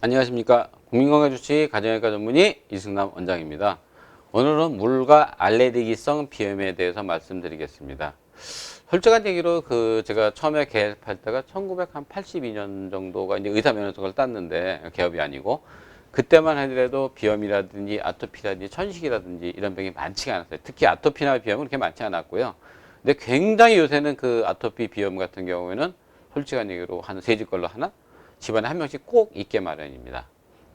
안녕하십니까. 국민건강주치 가정의학과 전문의 이승남 원장입니다. 오늘은 물과 알레르기성 비염에 대해서 말씀드리겠습니다. 솔직한 얘기로 제가 처음에 개업할 때가 1982년 정도가 이제 의사 면허증을 땄는데, 개업이 아니고, 그때만 하더라도 비염이라든지 아토피라든지 천식이라든지 이런 병이 많지가 않았어요. 특히 아토피나 비염은 그렇게 많지 않았고요. 근데 굉장히 요새는 그 아토피 비염 같은 경우에는 솔직한 얘기로 한 세 집 걸로 하나? 집안에 한 명씩 꼭 있게 마련입니다.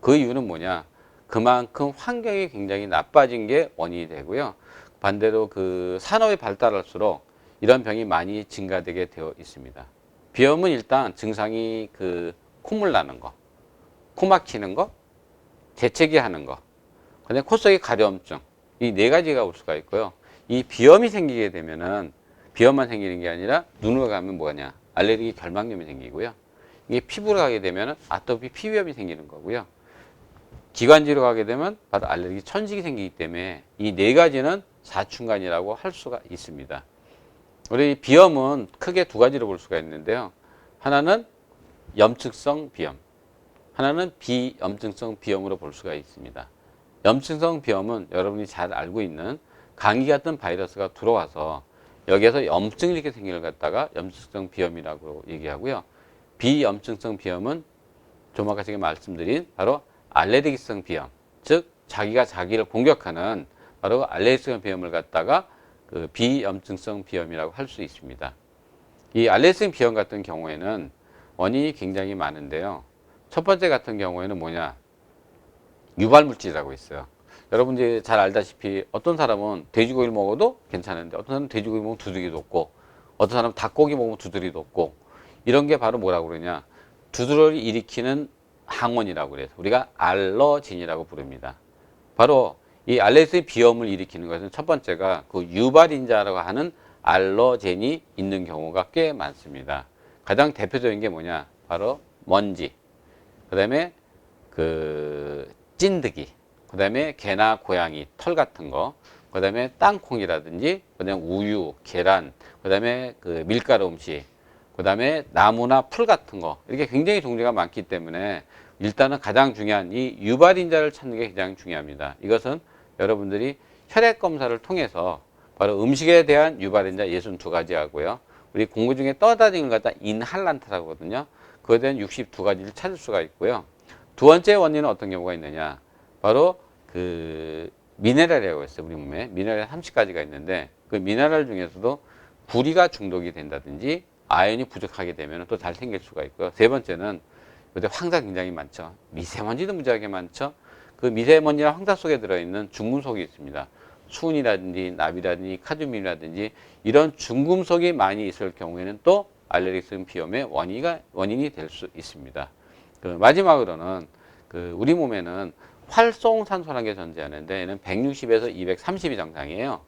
그 이유는 뭐냐? 그만큼 환경이 굉장히 나빠진 게 원인이 되고요. 반대로 그 산업이 발달할수록 이런 병이 많이 증가되게 되어 있습니다. 비염은 일단 증상이 콧물 나는 거, 코 막히는 거, 재채기 하는 거, 그다음에 코 속에 가려움증, 이 네 가지가 올 수가 있고요. 이 비염이 생기게 되면은 비염만 생기는 게 아니라 눈으로 가면 뭐냐? 알레르기 결막염이 생기고요. 이게 피부로 가게 되면 아토피 피부염이 생기는 거고요. 기관지로 가게 되면 바로 알레르기 천식이 생기기 때문에 이 네 가지는 사춘간이라고 할 수가 있습니다. 우리 비염은 크게 두 가지로 볼 수가 있는데요. 하나는 염증성 비염, 하나는 비염증성 비염으로 볼 수가 있습니다. 염증성 비염은 여러분이 잘 알고 있는 감기 같은 바이러스가 들어와서 여기에서 염증이 이렇게 생기는 걸 갖다가 염증성 비염이라고 얘기하고요. 비염증성 비염은 좀 아까 제가 말씀드린 바로 알레르기성 비염, 즉 자기가 자기를 공격하는 바로 알레르기성 비염을 갖다가 비염증성 비염이라고 할 수 있습니다. 이 알레르기성 비염 같은 경우에는 원인이 굉장히 많은데요. 첫 번째 같은 경우에는 뭐냐? 유발물질이라고 있어요. 여러분들이 잘 알다시피 어떤 사람은 돼지고기를 먹어도 괜찮은데 어떤 사람은 돼지고기 먹으면 두드러기 돋고 어떤 사람은 닭고기 먹으면 두드러기 돋고 이런 게 바로 뭐라고 그러냐? 두드러기를 일으키는 항원이라고 그래서 우리가 알러진이라고 부릅니다. 바로 이 알레르기 비염을 일으키는 것은 첫 번째가 그 유발인자라고 하는 알러젠이 있는 경우가 꽤 많습니다. 가장 대표적인 게 뭐냐? 바로 먼지, 그 다음에 찐득이, 그 다음에 개나 고양이 털 같은 거, 그 다음에 땅콩이라든지, 그 다음에 우유, 계란, 그 다음에 밀가루 음식, 그 다음에 나무나 풀 같은 거, 이렇게 굉장히 종류가 많기 때문에 일단은 가장 중요한 이 유발인자를 찾는 게 가장 중요합니다. 이것은 여러분들이 혈액 검사를 통해서 바로 음식에 대한 유발인자 62가지 하고요. 우리 공부 중에 떠다니는 걸 갖다 인할란트라고 하거든요. 그거에 대한 62가지를 찾을 수가 있고요. 두 번째 원인은 어떤 경우가 있느냐? 바로 미네랄이라고 했어요. 우리 몸에 미네랄 30가지가 있는데 그 미네랄 중에서도 구리가 중독이 된다든지 아연이 부족하게 되면 또 잘 생길 수가 있고요. 세 번째는 요새 황사 굉장히 많죠. 미세먼지도 무지하게 많죠. 그 미세먼지나 황사 속에 들어있는 중금속이 있습니다. 수은이라든지 납이라든지 카드뮴이라든지 이런 중금속이 많이 있을 경우에는 또 알레르기성 비염의 원인이 될 수 있습니다. 마지막으로는 우리 몸에는 활성산소라는 게 존재하는데 얘는 160에서 230이 정상이에요.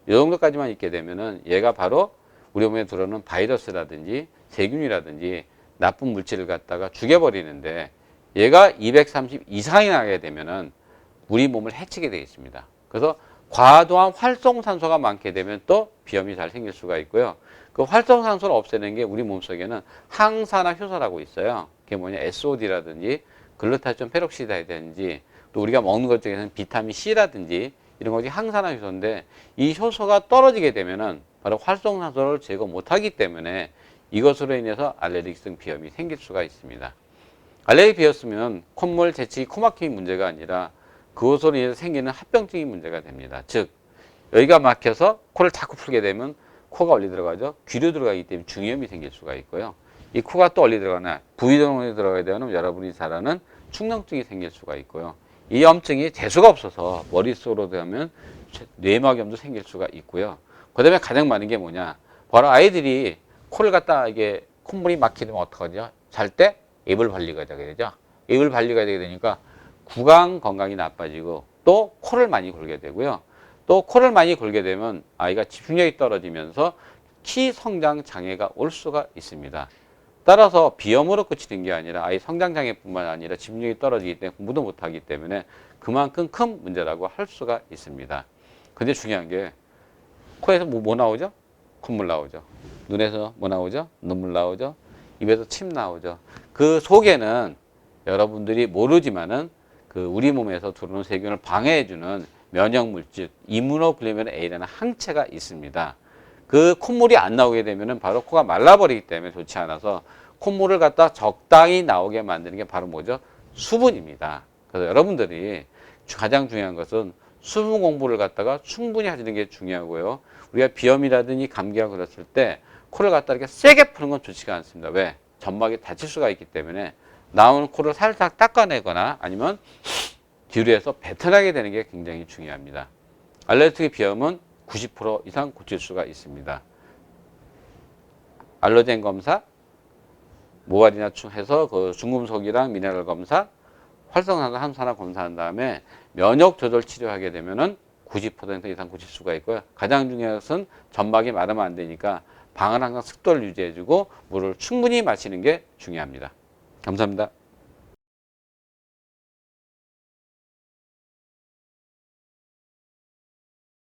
이 정도까지만 있게 되면은 얘가 바로 우리 몸에 들어오는 바이러스라든지 세균이라든지 나쁜 물질을 갖다가 죽여버리는데 얘가 230 이상이 나게 되면은 우리 몸을 해치게 되어 있습니다. 그래서 과도한 활성산소가 많게 되면 또 비염이 잘 생길 수가 있고요. 그 활성산소를 없애는 게 우리 몸속에는 항산화 효소라고 있어요. 그게 뭐냐? SOD라든지 글루타치온 페록시다라든지 또 우리가 먹는 것 중에서는 비타민 C라든지 이런 것이 항산화 효소인데 이 효소가 떨어지게 되면은 바로 활성산소를 제거 못하기 때문에 이것으로 인해서 알레르기성 비염이 생길 수가 있습니다. 알레르기 비였으면 콧물, 재채기, 코막힘이 문제가 아니라 그것으로 인해서 생기는 합병증이 문제가 됩니다. 즉 여기가 막혀서 코를 자꾸 풀게 되면 코가 얼리 들어가죠. 귀로 들어가기 때문에 중이염이 생길 수가 있고요. 이 코가 또 얼리 들어가나 부위동에 들어가게 되면 여러분이 잘 아는 축농증이 생길 수가 있고요. 이 염증이 재수가 없어서 머릿속으로 되면 뇌막염도 생길 수가 있고요. 그 다음에 가장 많은 게 뭐냐? 바로 아이들이 코를 갖다 이게 콧물이 막히면 어떡하죠? 잘 때 입을 벌리고 하게 되죠. 입을 벌리고 하게 되니까 구강 건강이 나빠지고 또 코를 많이 골게 되고요. 또 코를 많이 골게 되면 아이가 집중력이 떨어지면서 키 성장 장애가 올 수가 있습니다. 따라서 비염으로 그치는 게 아니라 아이 성장 장애뿐만 아니라 집중력이 떨어지기 때문에 공부도 못하기 때문에 그만큼 큰 문제라고 할 수가 있습니다. 근데 중요한 게 코에서 뭐 나오죠? 콧물 나오죠. 눈에서 뭐 나오죠? 눈물 나오죠. 입에서 침 나오죠. 그 속에는 여러분들이 모르지만은 그 우리 몸에서 들어오는 세균을 방해해주는 면역 물질 이뮤노글로불린 A라는 항체가 있습니다. 그 콧물이 안 나오게 되면은 바로 코가 말라버리기 때문에 좋지 않아서 콧물을 갖다 적당히 나오게 만드는 게 바로 뭐죠? 수분입니다. 그래서 여러분들이 가장 중요한 것은 수분 공부를 갖다가 충분히 하시는 게 중요하고요. 우리가 비염이라든지 감기가 그랬을 때 코를 갖다 이렇게 세게 푸는 건 좋지가 않습니다. 왜? 점막이 다칠 수가 있기 때문에 나오는 코를 살짝 닦아내거나 아니면 뒤로 해서 뱉어나게 되는 게 굉장히 중요합니다. 알레르기 비염은 90% 이상 고칠 수가 있습니다. 알러젠 검사, 모발이나 해서 그 중금속이랑 미네랄 검사, 활성산소 검사한 다음에 면역 조절 치료하게 되면은 90% 이상 고칠 수가 있고요. 가장 중요한 것은 점막이 마르면 안 되니까 방은 항상 습도를 유지해주고 물을 충분히 마시는 게 중요합니다. 감사합니다.